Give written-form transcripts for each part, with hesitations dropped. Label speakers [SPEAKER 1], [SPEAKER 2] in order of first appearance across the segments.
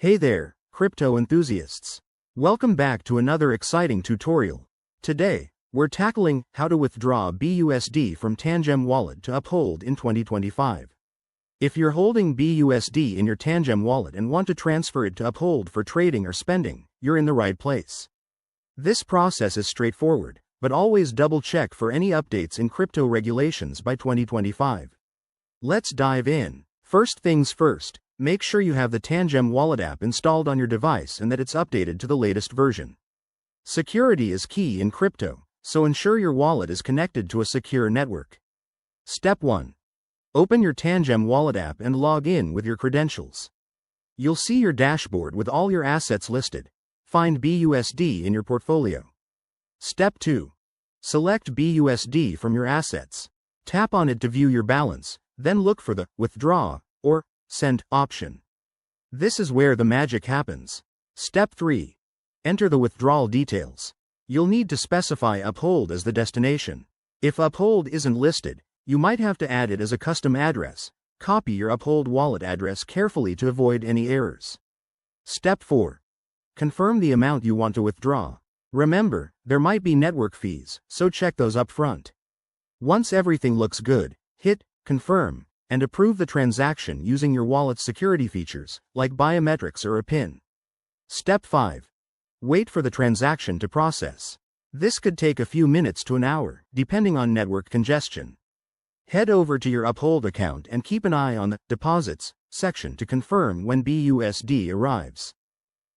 [SPEAKER 1] Hey there, crypto enthusiasts. Welcome back to another exciting tutorial. Today, we're tackling how to withdraw BUSD from Tangem wallet to Uphold in 2025. If you're holding BUSD in your Tangem wallet and want to transfer it to Uphold for trading or spending, you're in the right place. This process is straightforward, but always double-check for any updates in crypto regulations by 2025. Let's dive in. First things first. Make sure you have the Tangem Wallet app installed on your device and that it's updated to the latest version. Security is key in crypto, so ensure your wallet is connected to a secure network. Step 1. Open your Tangem Wallet app and log in with your credentials. You'll see your dashboard with all your assets listed. Find BUSD in your portfolio. Step 2. Select BUSD from your assets. Tap on it to view your balance, then look for the Withdraw or Send option. This is where the magic happens. Step 3. Enter the withdrawal details. You'll need to specify Uphold as the destination. If Uphold isn't listed, you might have to add it as a custom address. Copy your Uphold wallet address carefully to avoid any errors. Step 4. Confirm the amount you want to withdraw. Remember, there might be network fees, so check those up front. Once everything looks good, hit Confirm and approve the transaction using your wallet's security features, like biometrics or a PIN. Step 5. Wait for the transaction to process. This could take a few minutes to an hour, depending on network congestion. Head over to your Uphold account and keep an eye on the Deposits section to confirm when BUSD arrives.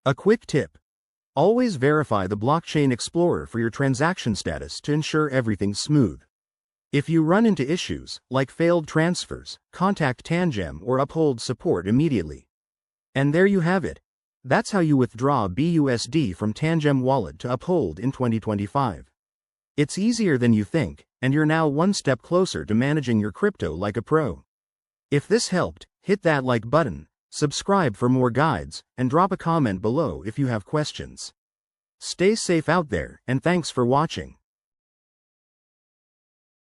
[SPEAKER 1] A quick tip. Always verify the Blockchain Explorer for your transaction status to ensure everything's smooth. If you run into issues, like failed transfers, contact Tangem or Uphold support immediately. And there you have it. That's how you withdraw BUSD from Tangem wallet to Uphold in 2025. It's easier than you think, and you're now one step closer to managing your crypto like a pro. If this helped, hit that like button, subscribe for more guides, and drop a comment below if you have questions. Stay safe out there, and thanks for watching.